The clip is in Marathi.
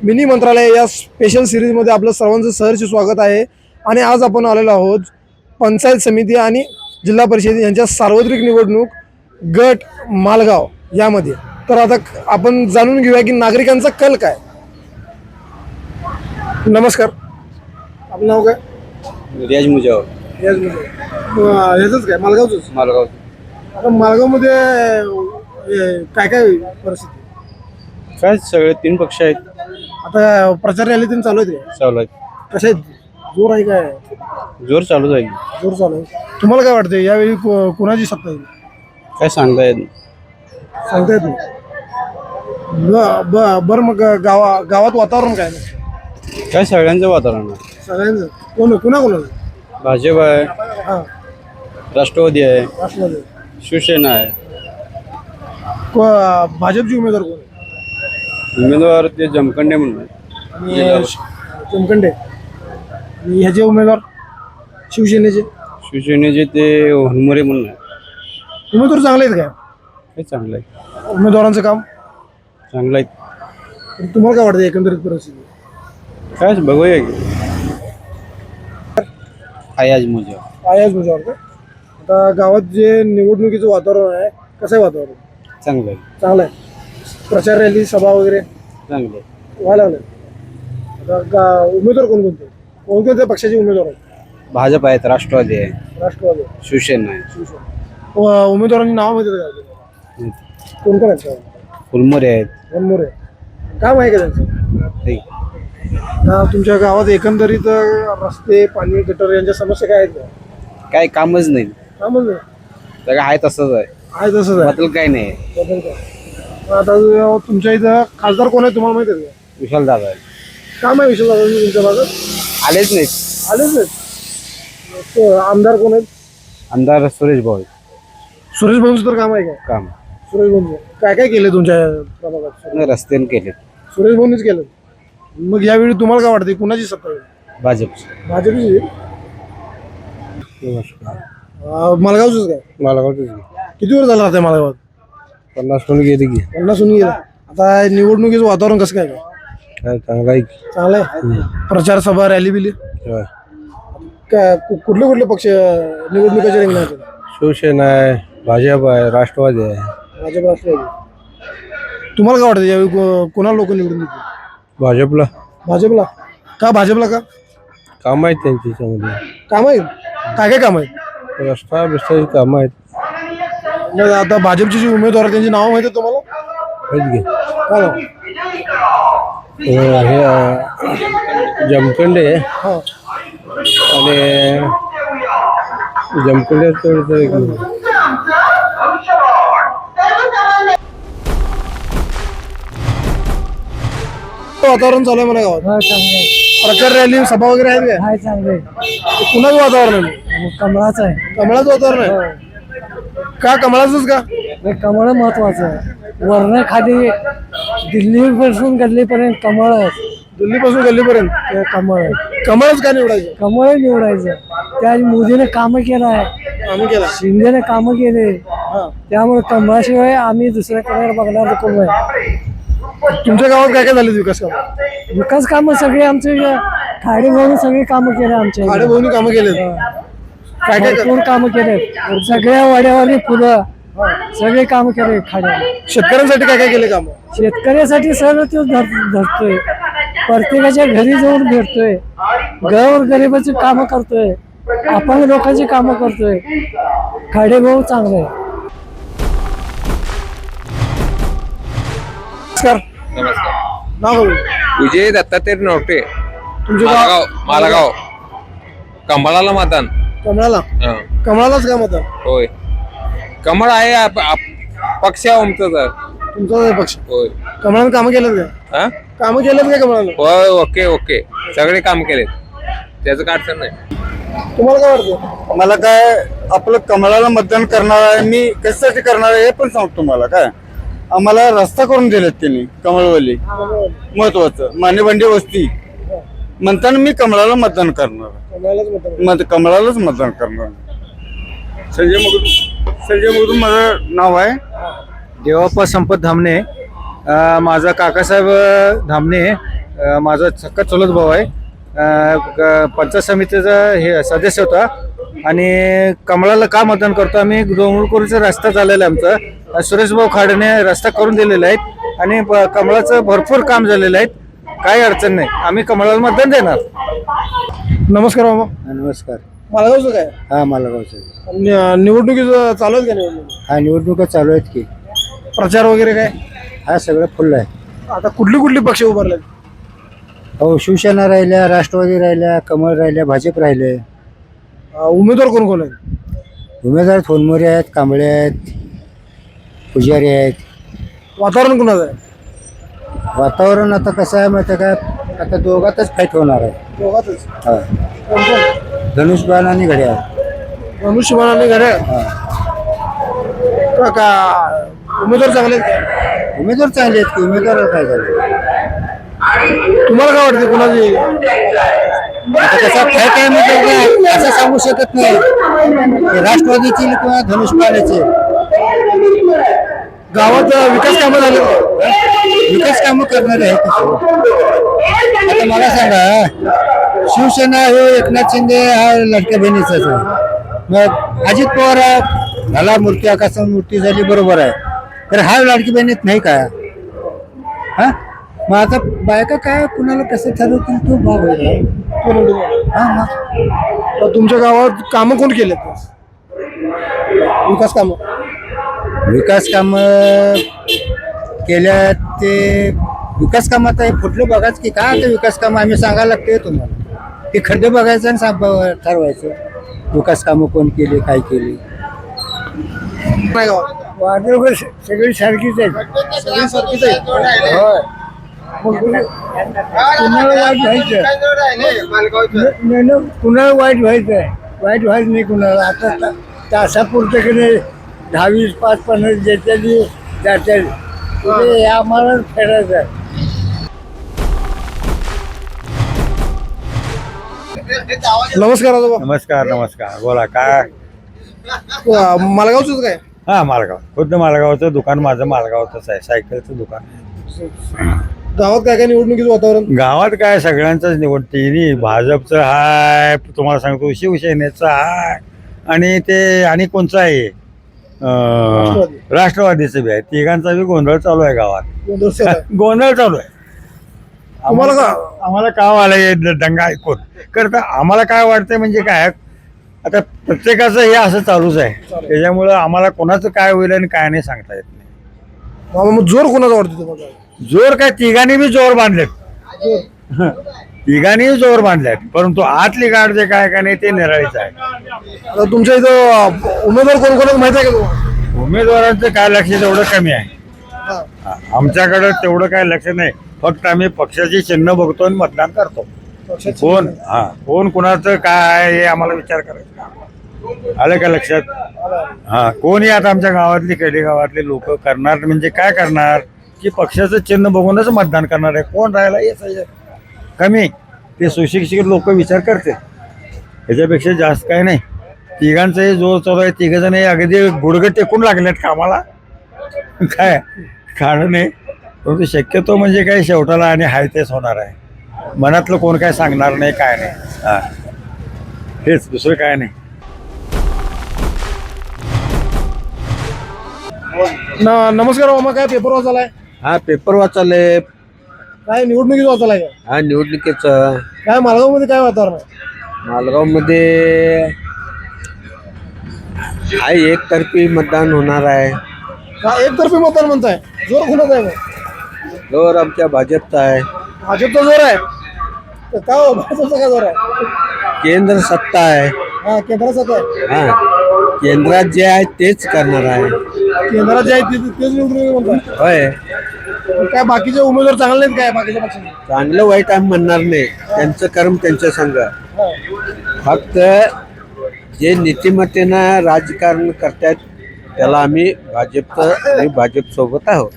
मिनी मंत्रालय या स्पेशल सिरीजमध्ये आपलं सर्वांचं सहर्ष स्वागत आहे. आणि आज आपण आलेलो आहोत पंचायत समिती आणि जिल्हा परिषद यांच्या सार्वत्रिक निवडणूक गट मालगाव यामध्ये. तर आता आपण जाणून घेऊया की नागरिकांचा कल काय. नमस्कार, आपलं नाव काय? रियाज मुजावर. रियाज मुजावर. याचंच काय मालगावचंच? मालगाव. आता मालगावमध्ये काय काय परिस्थिती? काय सगळे 3 पक्ष आहेत. आता प्रचार रॅली तीन चालू आहे, चालू आहेत. कसे जोर आहे काय? जोर चालूच आहे. जोर चालू आहे. तुम्हाला काय वाटतं यावेळी कोणाची सत्ता येईल? काय सांगता येत सांगता येत नाही. बरं मग गावात वातावरण काय नाही? काय सगळ्यांचं वातावरण आहे. सगळ्यांचं कोणाचं? भाजप आहे, हां, राष्ट्रवादी आहे, राष्ट्रवादी. शिवसेना आहे. भाजपचे उमेदवार कोण आहे? उमेदवार ते जमखंडे म्हणून आहे. आणि जमखंडे. आणि ह्याचे उमेदवार शिवसेनेचे शिवसेनेचे ते हनमोरे म्हणून आहे. उमेदवार चांगले आहेत काय? हे चांगलं आहे. उमेदवारांचं काम चांगलं आहे. पण तुम्हाला काय वाटतं एकंदरीत परिस्थिती? काय बघूया की. आयाज मुजावर. आयाज मुजावर का? आता गावात जे निवडणुकीचं वातावरण आहे कसं आहे वातावरण? चांगलं आहे. चांगलं आहे. प्रचार रॅली सभा वगैरे चांगलं आहे. व्हायला लागले. आता उमेदवार कोणकोणते कोणकोणत्या पक्षाचे उमेदवार आहेत? भाजप आहेत, राष्ट्रवादी आहे, राष्ट्रवादी, शिवसेना आहे. शिवसेना. उमेदवारांची नाव माहिती आहे का? कोण कोण आहेत? फुलमोरे आहेत. वनमोरे. काम आहे का त्यांचं? ठीक. तुमच्या गावात एकंदरीत रस्ते, पाणी, गटर यांच्या समस्या काय आहेत का? काय कामच नाही. कामच नाही. सगळं आहे तसंच आहे. आहे तसंच आहे. बदल काही नाही. बदल काय? आता तुमच्या इथं खासदार कोण आहे तुम्हाला माहिती आहे का? विशाल दादा आहे. काम आहे विशाल दादा तुमच्या भागात? आलेच नाहीत. आलेच नाहीत. आमदार कोण आहेत? आमदार सुरेश भाऊ. सुरेश भाऊंचं तर काम आहे काय? काम सुरेश भाऊ काय काय केले तुमच्या प्रभागात? रस्त्याने केले. सुरेश भाऊनीच केलं. मग यावेळी तुम्हाला काय वाटतं कुणाची सत्ता येईल? भाजप. भाजपची. मालगावच काय? मालगावच. किती वर झाला आता मालगावात? 50 कोणी गेले की. 50 होऊन गेलं. आता निवडणुकीचं वातावरण कसं काय? काय चांगला आहे. चांगलं आहे. प्रचार सभा रॅली बिली कुठले कुठले पक्ष निवडणुकीच्या रिंगणात? शिवसेना आहे, भाजप आहे, राष्ट्रवादी आहे. भाजप, राष्ट्रवादी. तुम्हाला काय वाटतं यावेळी कोणाला लोक निवडून देतील? भाजपला. भाजपला का? भाजपला का? काम आहेत त्यांची चांगली. काम आहेत. काय काय काम आहेत? रस्ता बिस्ताची कामं आहेत. मग आता भाजपचे जे उमेदवार आहेत त्यांची नावं माहिती आहे तुम्हाला? आहेत की. काय नाव? हे जमखंडे हां. आणि जमखंडे वातावरण चालू आहे मला गावात. प्रचार रॅली सभा वगैरे आहेत काय? हाय चांगले. कुणाचं वातावरण आहे? कमळाचं आहे. कमळाचं वातावरण आहे का? कमळाचंच का? कमळ महत्वाचं आहे. वरण खाली दिल्लीपासून गल्लीपर्यंत कमळ आहे. दिल्लीपासून गल्लीपर्यंत ते कमळ आहे. कमळच का निवडायचं? कमळ निवडायचं. त्या मोदीने कामं केलं आहे, आम्ही केला. शिंदेने कामं केले. हां. त्यामुळे कमळाशिवाय आम्ही दुसऱ्याकडे बघणार कोण आहे. तुमच्या गावात काय काय झाले विकास काम? विकास कामं सगळे आमचे खाडी म्हणून सगळी कामं केले आमच्या. आडे भाऊनी कामं केले. काय काय भरपूर कामं केले. सगळ्या वाड्यावाडी फुलं सगळे कामं केले खाड्या. शेतकऱ्यांसाठी काय काय केले काम? शेतकऱ्यासाठी सर्व तो धरतोय. प्रत्येकाच्या घरी जाऊन भेटतोय. गरिबाची कामं करतोय. अपंग लोकांची कामं करतोय. खाडे भाऊ चांगले. नमस्कार. नमस्कार. नाव काय? विजय दत्तात्रय नवटे, तुमचं मालगाव. मालगाव. कमळाला मतदान. कमळाला. हं. कमळालाच का मत? होय. कमळ आहे पक्ष आहे आमचा तर. तुमचा पक्ष. होय. कमळानं कामं केलं का? हा. कामं केलं का कमळानं? होय. Okay okay. सगळे काम केलेत. त्याचं काय अडचण नाही. तुम्हाला काय वाटतं? मला काय आपलं कमळाला मतदान करणार आहे. मी कशासाठी करणार आहे हे पण सांगतो. मला काय आम्हाला रस्ता करून दिलेत त्यांनी कमळवाली. महत्वाचं मानेबंडी वस्ती म्हणताना मी कमळाला मतदान करणार. कमळालाच मतदान करणार. संजय मगदूम माझं नाव आहे. देवाप्पा संपत धामणे. माझा काकासाहेब धामणे माझा सक्का चुलत भाऊ आहे. पंचायत समितीचा हे सदस्य होता आणि कमळाला का मतदान करतो आम्ही? डोंगरकोरीचा रस्ता झालेला आहे आमचा. सुरेश भाऊ खाडेने रस्ता करून दिलेला आहे आणि कमळाचं भरपूर काम झालेलं आहे. काही अडचण नाही, आम्ही कमळाला मतदान देणार. नमस्कार मामा. नमस्कार. मालगावचं काय हा मालगावचं. निवडणुकीचं चालू आहेत का निवडणूक? हा निवडणुका चालू आहेत की. प्रचार वगैरे काय? हा सगळं फुल आहे. आता कुठली पक्ष उभारले? हो शिवसेना राहिल्या, राष्ट्रवादी राहिल्या, कमळ राहिल्या, भाजप राहिले. उमेदवार कोण कोण आहेत? उमेदवार थोनमोरे आहेत, कांबळे आहेत, पुजारी आहेत. वातावरण कोणाचं आहे? वातावरण आता कसं आहे माहिती आहे का? आता दोघातच फाईट होणार आहे. दोघातच. हा. कोण कोण? धनुष्यबाण आणि घड्याळ. धनुष्यबाण आणि घड्याळ. का उमेदवार चांगले आहेत का? उमेदवार चांगले आहेत की. उमेदवार काय झाले? तुम्हाला काय वाटतं कुणाची? आता कसा फाईट आहे म्हणजे काय असं सांगू शकत नाही. राष्ट्रवादीची किंवा धनुष्यबाणाचे. गावात विकास कामं झाले का? विकास कामं करणारे आहेत. आता मला सांगा, शिवसेना हे एकनाथ शिंदे हा लाडक्या बहिणीचाच आहे. मग अजित पवार झाला मूर्ती, आकाशात मूर्ती झाली, बरोबर आहे. तर हा लाडकी बहिणीत नाही का? हा मग आता बायका काय कुणाला कसं ठरवतील तो भाग आहे. हा मग तर तुमच्या गावात कामं कोण केलेत? विकास कामं विकास काम केल्या ते विकास कामात आहे. कुठलं बघाच की काय आता विकास काम आम्ही सांगायला लागते तुम्हाला. ते खड्डे बघायचं आणि ठरवायचं विकास कामं कोण केले, काय केले. नाही गावात वादळ सगळी सारखीच आहेत. सगळी सारखीच आहेत. होय. मग कुणाला वाईट व्हायचं? कुणाला वाईट व्हायचं? वाईट व्हायचं नाही कुणाला. आता तासापुरतं की नाही 10, 20, 5, 50 ज्याच्यानी जाते आम्हाला फेरायचं आहे. नमस्कार आजोबा. नमस्कार. नमस्कार. बोला काय? मालगावचंच काय? हा मालगाव. खुद्द मालगावचं दुकान माझं मालगावचंच आहे. सायकलचं दुकान आहे. गावात काय काय निवडणुकीचं वातावरण? गावात काय सगळ्यांचंच निवड. तिन्ही भाजपचं हाय, तुम्हाला सांगतो शिवसेनेचं हाय आणि ते आणि कोणचं आहे राष्ट्रवादीचं बी आहे. तिघांचा बी गोंधळ चालू आहे गावात. गोंधळ चालू आहे. तुम्हाला का? आम्हाला काय आलं दंगा ऐकून करता. आम्हाला काय वाटतंय म्हणजे काय, आता प्रत्येकाचं हे असं चालूच आहे. त्याच्यामुळं आम्हाला कोणाचं काय होईल आणि काय नाही सांगता येत नाही. मग जोर कोणाचा वाटतो तुम्हाला? जोर काय तिघांनी बी जोर बांधलेत. तिघांनी जोर बांधलेत, परंतु आतली गाड जे काय काय नाही ते निराळीच आहे. आता तुमच्या इथं उमेदवार कोण कोण माहिती आहे का तुम्हाला? उमेदवारांचं काय लक्ष तेवढं कमी आहे. आमच्याकडे तेवढं काय लक्ष नाही. फक्त आम्ही पक्षाची चिन्ह बघतो आणि मतदान करतो. कोण कुणाचं काय आहे हे आम्हाला विचार करायचा. आलं का लक्षात? हा कोणी आता आमच्या गावातली खेडेगावातले लोक करणार म्हणजे काय करणार की पक्षाचं चिन्ह बघूनच मतदान करणार आहे. कोण राहिला हे कमी ते सुशिक्षित लोक विचार करते. ह्याच्यापेक्षा जास्त काय नाही. तिघांचाही जोर चालू आहे. तिघ जण अगदी गुडघे टेकून लागलेत कामाला. काय कारण नाही, परंतु शक्यतो म्हणजे काय शेवटाला आणि हाय तेच होणार आहे. मनातलं कोण काय सांगणार नाही, काय नाही. हा हेच, दुसरं काय नाही. नमस्कार मामा. काय पेपर वाचायलाय? हा पेपर वाचायला. काय निवडणुकीचं वाचायलाय का? हा निवडणुकीचं. काय मालगाव मध्ये काय वातावरण आहे? मालगाव मध्ये हाय एकतर्फी मतदान होणार आहे. एकतर्फी मतदान म्हणताय? जोर कोणाचा आहे मग? जोर आमच्या भाजपचा आहे. भाजपचा जोर आहे? तर का हो, भाजपचा काय जोर आहे? केंद्र सत्ता आहे. हा केंद्रात सत्ता आहे. हा केंद्रात जे आहे तेच करणार आहे. केंद्रात जे आहे तेच निवडणूक म्हणतात. होय. काय बाकीचे उमेदवार चांगले नाहीत काय बाकीच्या पक्षाने? चांगलं वाईट आम्ही म्हणणार नाही. त्यांचं कर्म त्यांच्या संघ. फक्त जे नीतिमत्तेनं राजकारण करतात त्याला आम्ही भाजप सोबत आहोत.